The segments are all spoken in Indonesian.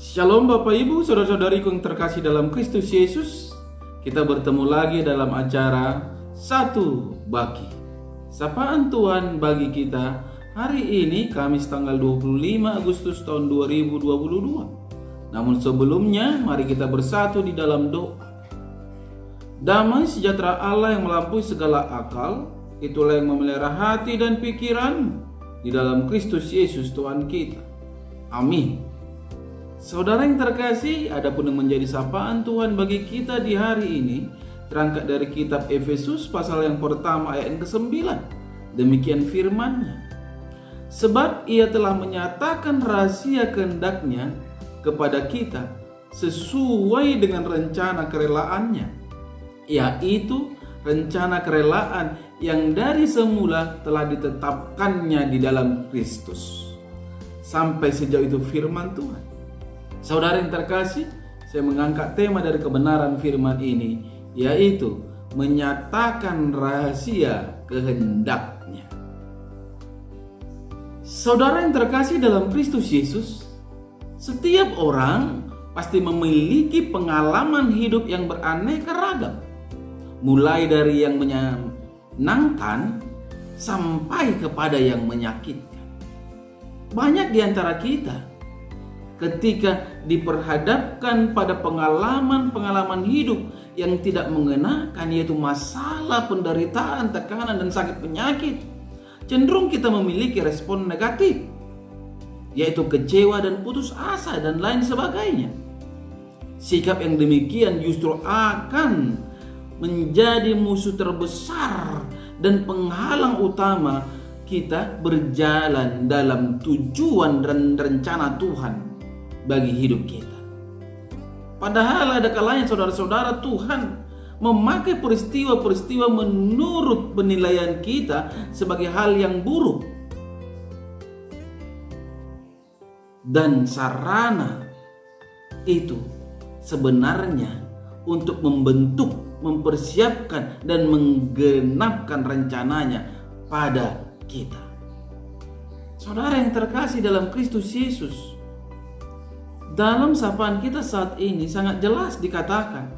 Shalom Bapak Ibu, saudara-saudariku yang terkasih dalam Kristus Yesus. Kita bertemu lagi dalam acara Satu Bagi. Sapaan Tuhan bagi kita hari ini Kamis tanggal 25 Agustus tahun 2022. Namun sebelumnya mari kita bersatu di dalam doa. Damai sejahtera Allah yang melampaui segala akal, itulah yang memelihara hati dan pikiran di dalam Kristus Yesus Tuhan kita. Amin. Saudara yang terkasih, adapun yang menjadi sapaan Tuhan bagi kita di hari ini terangkat dari kitab Efesus pasal yang pertama ayat yang ke-9. Demikian firman-Nya. Sebab Ia telah menyatakan rahasia kehendak-Nya kepada kita sesuai dengan rencana kerelaan-Nya, yaitu rencana kerelaan yang dari semula telah ditetapkannya di dalam Kristus. Sampai sejauh itu firman Tuhan. Saudara yang terkasih, saya mengangkat tema dari kebenaran firman ini, yaitu menyatakan rahasia kehendak-Nya. Saudara yang terkasih dalam Kristus Yesus, setiap orang pasti memiliki pengalaman hidup yang beraneka ragam. Mulai dari yang menyenangkan sampai kepada yang menyakitkan. Banyak di antara kita ketika diperhadapkan pada pengalaman-pengalaman hidup yang tidak mengenakan, yaitu masalah, penderitaan, tekanan, dan sakit penyakit, cenderung kita memiliki respon negatif, yaitu kecewa dan putus asa dan lain sebagainya. Sikap yang demikian justru akan menjadi musuh terbesar dan penghalang utama kita berjalan dalam tujuan dan rencana Tuhan bagi hidup kita. Padahal ada kalanya saudara-saudara, Tuhan memakai peristiwa-peristiwa menurut penilaian kita sebagai hal yang buruk. Dan sarana itu sebenarnya untuk membentuk, mempersiapkan, dan menggenapkan rencananya pada kita. Saudara yang terkasih dalam Kristus Yesus, dalam sapaan kita saat ini sangat jelas dikatakan,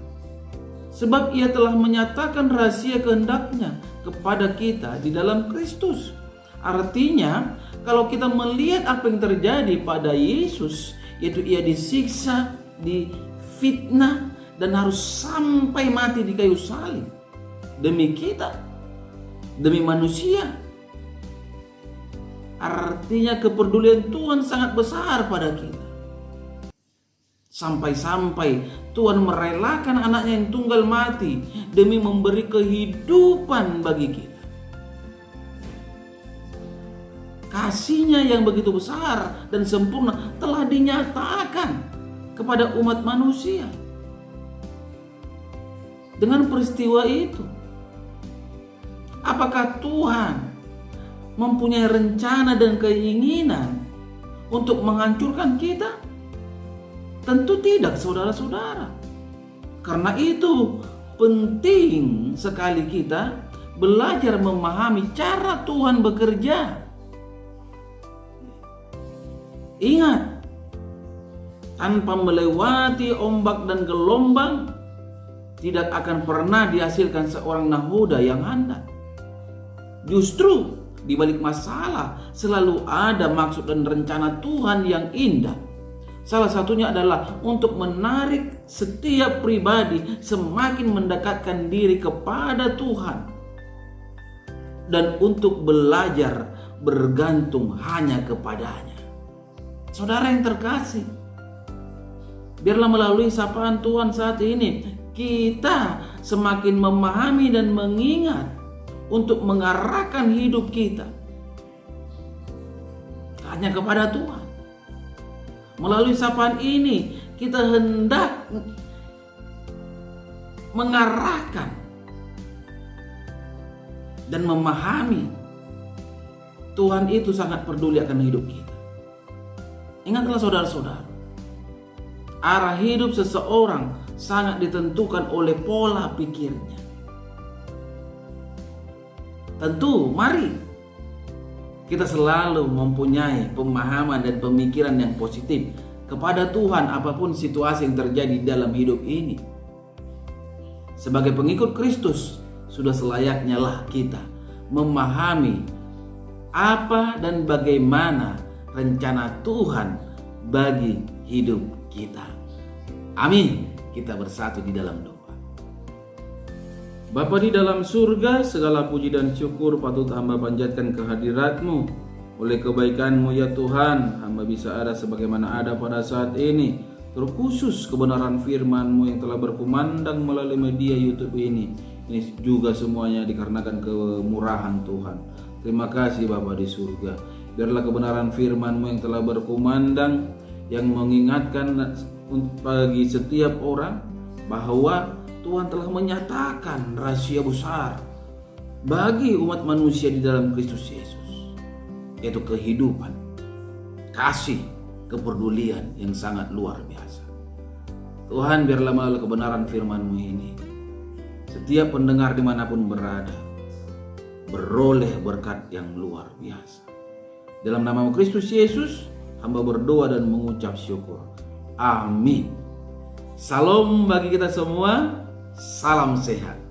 sebab Ia telah menyatakan rahasia kehendak-Nya kepada kita di dalam Kristus. Artinya, kalau kita melihat apa yang terjadi pada Yesus, yaitu Ia disiksa, difitnah, dan harus sampai mati di kayu salib demi kita, demi manusia. Artinya kepedulian Tuhan sangat besar pada kita. Sampai-sampai Tuhan merelakan anaknya yang tunggal mati demi memberi kehidupan bagi kita. Kasih-Nya yang begitu besar dan sempurna telah dinyatakan kepada umat manusia. Dengan peristiwa itu, apakah Tuhan mempunyai rencana dan keinginan untuk menghancurkan kita? Tentu tidak, saudara-saudara. Karena itu penting sekali kita belajar memahami cara Tuhan bekerja. Ingat, tanpa melewati ombak dan gelombang, tidak akan pernah dihasilkan seorang nahoda yang handal. Justru di balik masalah selalu ada maksud dan rencana Tuhan yang indah. Salah satunya adalah untuk menarik setiap pribadi semakin mendekatkan diri kepada Tuhan dan untuk belajar bergantung hanya kepadanya. Saudara yang terkasih, biarlah melalui sapaan Tuhan saat ini kita semakin memahami dan mengingat untuk mengarahkan hidup kita hanya kepada Tuhan. Melalui sapaan ini kita hendak mengarahkan dan memahami Tuhan itu sangat peduli akan hidup kita. Ingatlah saudara-saudara, arah hidup seseorang sangat ditentukan oleh pola pikirnya. Tentu, mari kita selalu mempunyai pemahaman dan pemikiran yang positif kepada Tuhan apapun situasi yang terjadi dalam hidup ini. Sebagai pengikut Kristus, sudah selayaknya lah kita memahami apa dan bagaimana rencana Tuhan bagi hidup kita. Amin. Kita bersatu di dalam doa. Bapa di dalam surga, segala puji dan syukur patut hamba panjatkan kehadirat-Mu. Oleh kebaikan-Mu ya Tuhan, hamba bisa ada sebagaimana ada pada saat ini. Terkhusus kebenaran firman-Mu yang telah berkumandang melalui media YouTube ini. Ini juga semuanya dikarenakan kemurahan Tuhan. Terima kasih Bapa di surga. Biarlah kebenaran firman-Mu yang telah berkumandang, yang mengingatkan bagi setiap orang bahwa Tuhan telah menyatakan rahasia besar bagi umat manusia di dalam Kristus Yesus, yaitu kehidupan, kasih, kepedulian yang sangat luar biasa. Tuhan, biarlah melalui kebenaran firman-Mu ini, setiap pendengar dimanapun berada, beroleh berkat yang luar biasa. Dalam nama Kristus Yesus, hamba berdoa dan mengucap syukur. Amin. Salam bagi kita semua, salam sehat.